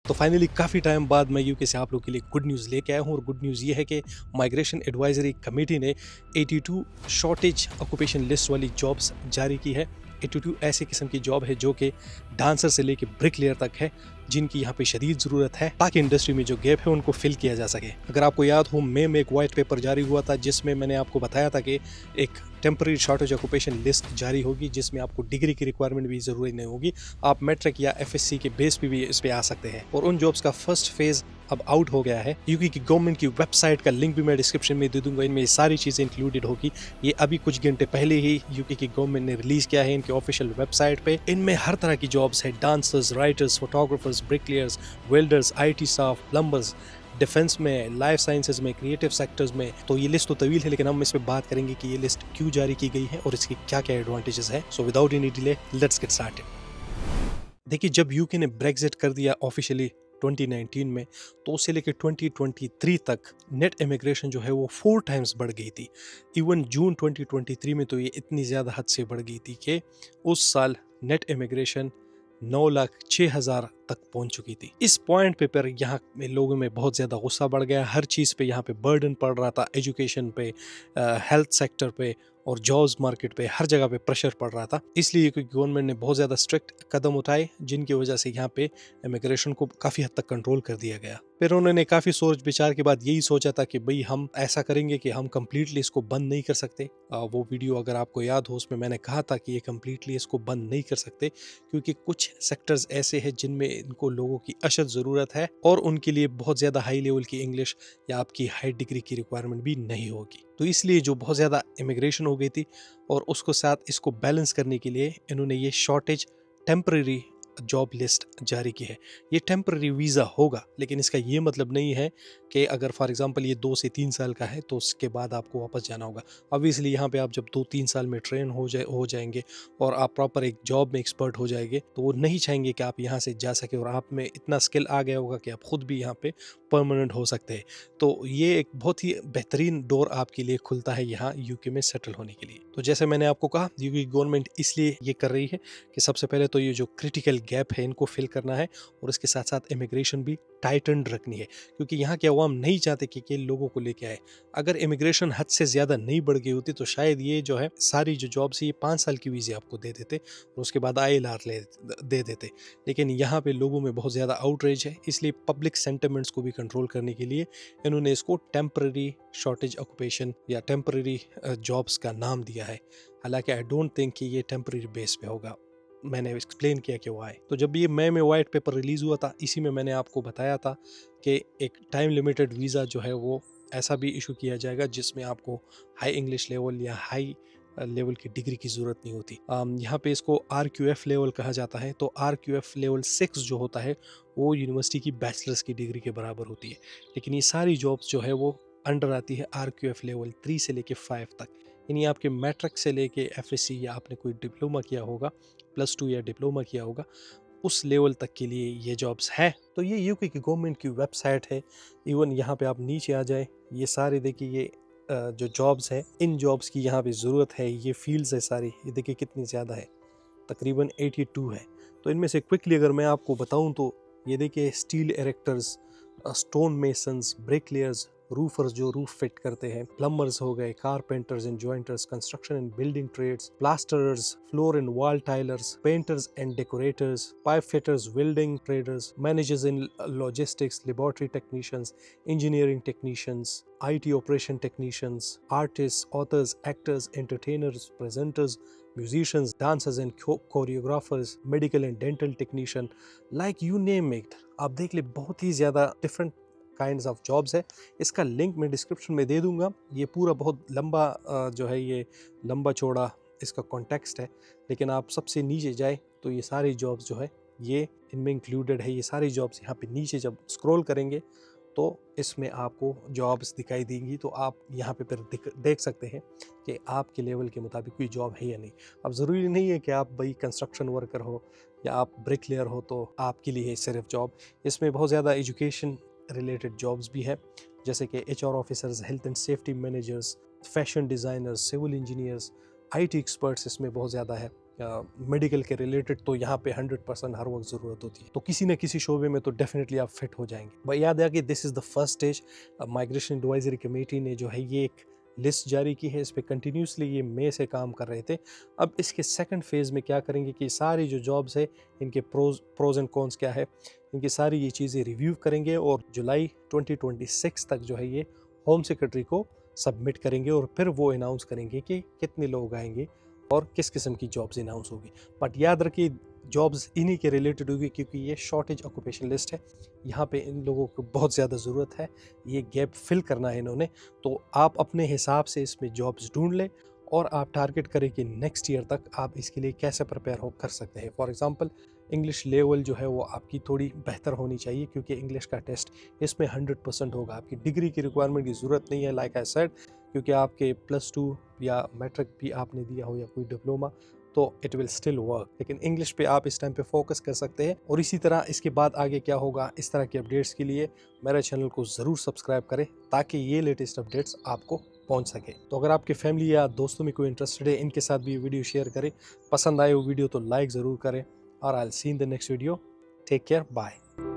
तो फाइनली काफ़ी टाइम बाद मैं यूके से आप लोग के लिए गुड न्यूज़ लेके आया हूँ और गुड न्यूज़ ये है कि माइग्रेशन एडवाइजरी कमेटी ने 82 शॉर्टेज ऑक्यूपेशन लिस्ट वाली जॉब्स जारी की है। 82 ऐसे किस्म की जॉब है जो कि डांसर से लेके ब्रिक लेयर तक है, जिनकी यहाँ पे शदीद ज़रूरत है ताकि इंडस्ट्री में जो गैप है उनको फिल किया जा सके। अगर आपको याद हो, मई में एक वाइट पेपर जारी हुआ था जिसमें मैंने आपको बताया था कि एक टेम्पररी शॉर्टेज ऑक्यूपेशन लिस्ट जारी होगी जिसमें आपको डिग्री की रिक्वायरमेंट भी ज़रूरी नहीं होगी, आप मैट्रिक या एफएससी के बेस पे भी इस पे आ सकते हैं। और उन जॉब्स का फर्स्ट फेज अब आउट हो गया है। यूके की गवर्नमेंट की वेबसाइट का लिंक भी मैं डिस्क्रिप्शन में दे दूंगा, इनमें सारी चीज़ें इंक्लूडेड होगी। ये अभी कुछ घंटे पहले ही यूके की गवर्नमेंट ने रिलीज किया है इनके ऑफिशियल वेबसाइट पे। इनमें हर तरह की जॉब्स है, dancers, writers, photographers, bricklayers, welders, IT staff, plumbers, defence में, लाइफ साइंसेज में, क्रिएटिव सेक्टर्स में। तो ये लिस्ट तो तवील है, लेकिन हम इस पे बात करेंगे कि ये लिस्ट क्यों जारी की गई है और इसकी क्या क्या एडवांटेजेस है। So without any delay let's get started. देखिए, जब यूके ने ब्रेक्जिट कर दिया ऑफिशियली 2019 में, तो उससे लेकर 2023 तक नेट इमिग्रेशन जो है वो 4 टाइम्स बढ़ गई थी। इवन जून 2023 में तो ये इतनी ज़्यादा हद से बढ़ गई थी कि उस साल नेट इमिग्रेशन 9,06,000 तक पहुंच चुकी थी। इस पॉइंट पे पर यहाँ में लोगों में बहुत ज़्यादा गुस्सा बढ़ गया। हर चीज़ पे यहाँ पे बर्डन पड़ रहा था, एजुकेशन पे, हेल्थ सेक्टर पे और जॉब्स मार्केट पे, हर जगह पे प्रेशर पड़ रहा था। इसलिए क्योंकि गवर्नमेंट ने बहुत ज़्यादा स्ट्रिक्ट कदम उठाए, जिनकी वजह से यहाँ पे इमिग्रेशन को काफ़ी हद तक कंट्रोल कर दिया गया। फिर उन्होंने काफ़ी सोच विचार के बाद यही सोचा था कि भाई हम ऐसा करेंगे कि हम कम्प्लीटली इसको बंद नहीं कर सकते। वो वीडियो अगर आपको याद हो, उसमें मैंने कहा था कि ये कम्प्लीटली इसको बंद नहीं कर सकते क्योंकि कुछ सेक्टर्स ऐसे हैं जिनमें इनको लोगों की अशद ज़रूरत है और उनके लिए बहुत ज़्यादा हाई लेवल की इंग्लिश या आपकी हाई डिग्री की रिक्वायरमेंट भी नहीं होगी। तो इसलिए जो बहुत ज़्यादा इमिग्रेशन हो गई थी और उसको साथ इसको बैलेंस करने के लिए इन्होंने ये शॉर्टेज टेम्पररी जॉब लिस्ट जारी की है। ये टेम्पररी वीज़ा होगा, लेकिन इसका ये मतलब नहीं है कि अगर फॉर एग्जांपल ये 2 से 3 साल का है तो उसके बाद आपको वापस जाना होगा। ऑब्वियसली यहाँ पे आप जब 2-3 साल में ट्रेन हो जाएंगे और आप प्रॉपर एक जॉब में एक्सपर्ट हो जाएंगे, तो वो नहीं चाहेंगे कि आप यहाँ से जा सके और आप में इतना स्किल आ गया होगा कि आप खुद भी यहाँ पे परमानेंट हो सकते हैं। तो ये एक बहुत ही बेहतरीन डोर आपके लिए खुलता है यहाँ यूके में सेटल होने के लिए। तो जैसे मैंने आपको कहा, यूके गवर्नमेंट इसलिए ये कर रही है कि सबसे पहले तो ये जो क्रिटिकल गैप है इनको फिल करना है और इसके साथ साथ इमिग्रेशन भी टाइटन्ड रखनी है, क्योंकि यहाँ के अवाम नहीं चाहते कि लोगों को लेके आए। अगर इमिग्रेशन हद से ज़्यादा नहीं बढ़ गई होती तो शायद ये जो है सारी जो जॉब्स ये 5 साल की वीज़ा आपको दे देते और उसके बाद ILR दे देते। लेकिन यहाँ पे लोगों में बहुत ज़्यादा आउटरीच है, इसलिए पब्लिक सेंटिमेंट्स को भी कंट्रोल करने के लिए इन्होंने इसको टेम्पररी शॉर्टेज ऑक्यूपेशन या टेम्पररी जॉब्स का नाम दिया है। हालांकि आई डोंट थिंक कि ये टेम्पररी बेस पे होगा। मैंने एक्सप्लेन किया कि वाई। तो जब ये मई में वाइट पेपर रिलीज हुआ था, इसी में मैंने आपको बताया था कि एक टाइम लिमिटेड वीज़ा जो है वो ऐसा भी इशू किया जाएगा जिसमें आपको हाई इंग्लिश लेवल या हाई लेवल की डिग्री की ज़रूरत नहीं होती। यहाँ पे इसको RQF लेवल कहा जाता है। तो RQF लेवल 6 जो होता है वो यूनिवर्सिटी की बैचलर्स की डिग्री के बराबर होती है। लेकिन ये सारी जॉब्स जो है वो अंडर आती है RQF लेवल 3 से लेके 5 तक। यानी आपके मैट्रिक से लेके FSC या आपने कोई डिप्लोमा किया होगा, +2 या डिप्लोमा किया होगा, उस लेवल तक के लिए ये जॉब्स हैं। तो ये यूके की गवर्नमेंट की वेबसाइट है। इवन यहाँ पे आप नीचे आ जाए, ये सारे देखिए ये जो जॉब्स है, इन जॉब्स की यहाँ पे ज़रूरत है, ये फील्ड्स है सारी, ये देखिए कितनी ज़्यादा है, तकरीबन 82 है। तो इनमें से क्विकली अगर मैं आपको बताऊं तो ये देखिए steel erectors, stone masons, bricklayers, roofers जो रूफ फिट करते हैं, प्लम्बर्स हो गए, carpenters and jointers, construction and building trades, plasterers, floor and wall tilers, painters and decorators, pipe fitters, welding traders, managers in logistics, laboratory technicians, engineering technicians, IT operation technicians, artists, authors, actors, entertainers, presenters, musicians, dancers and choreographers, medical and dental technician, like you name it। आप देख ले, बहुत ही ज़्यादा different kinds of jobs है। इसका link मैं description में दे दूंगा। ये पूरा बहुत लंबा जो है ये लंबा चौड़ा इसका कॉन्टेक्स्ट है, लेकिन आप सबसे नीचे जाए तो ये सारी जॉब्स जो है ये इनमें इंक्लूडेड है। ये सारी जॉब्स यहाँ पे नीचे जब स्क्रॉल करेंगे तो इसमें आपको जॉब्स दिखाई देंगी। तो आप यहाँ पे फिर देख सकते हैं कि आपके लेवल के मुताबिक कोई जॉब है या नहीं। अब ज़रूरी नहीं है कि आप भाई कंस्ट्रक्शन वर्कर हो या आप ब्रिकलेयर हो तो आपके लिए सिर्फ जॉब। इसमें बहुत ज़्यादा एजुकेशन रिलेटेड जॉब्स भी है, जैसे कि HR officers, health and safety managers, fashion designers, civil engineers, IT experts इसमें बहुत ज़्यादा है। मेडिकल के रिलेटेड, तो यहाँ पे 100% हर वक्त ज़रूरत होती है। तो किसी न किसी शोबे में तो डेफिनेटली आप फिट हो जाएंगे। बट याद है कि this is the first stage. Migration advisory committee ने जो है ये एक लिस्ट जारी की है, इस पर कंटिन्यूसली ये मई से काम कर रहे थे। अब इसके सेकंड फेज़ में क्या करेंगे कि सारी जो जॉब्स है इनके प्रोज एंड कॉन्स क्या है, इनकी सारी ये चीज़ें रिव्यू करेंगे और जुलाई 2026 तक जो है ये होम सेक्रेटरी को सबमिट करेंगे और फिर वो अनाउंस करेंगे कि कितने लोग आएंगे और किस किस्म की जॉब्स अनाउंस होगी। बट याद रखिए जॉब्स इन्हीं के रिलेटेड होगी, क्योंकि ये शॉर्टेज ऑक्यूपेशन लिस्ट है। यहाँ पे इन लोगों को बहुत ज़्यादा ज़रूरत है, ये गैप फिल करना है इन्होंने। तो आप अपने हिसाब से इसमें जॉब्स ढूंढ लें और आप टारगेट करें कि नेक्स्ट ईयर तक आप इसके लिए कैसे प्रिपेयर हो कर सकते हैं। फॉर एग्जांपल इंग्लिश लेवल जो है वो आपकी थोड़ी बेहतर होनी चाहिए, क्योंकि इंग्लिश का टेस्ट इसमें 100% होगा। आपकी डिग्री की रिक्वायरमेंट की ज़रूरत नहीं है, लाइक आई सेड, क्योंकि आपके +2 या मैट्रिक भी आपने दिया हो या कोई डिप्लोमा, तो इट विल स्टिल वर्क। लेकिन इंग्लिश पे आप इस टाइम पे फोकस कर सकते हैं। और इसी तरह इसके बाद आगे क्या होगा, इस तरह के अपडेट्स के लिए मेरे चैनल को ज़रूर सब्सक्राइब करें, ताकि ये लेटेस्ट अपडेट्स आपको पहुंच सके। तो अगर आपके फैमिली या दोस्तों में कोई इंटरेस्टेड है, इनके साथ भी ये वीडियो शेयर करें। पसंद आए वो वीडियो तो लाइक ज़रूर करें, और I will see in the next video. Take care, bye.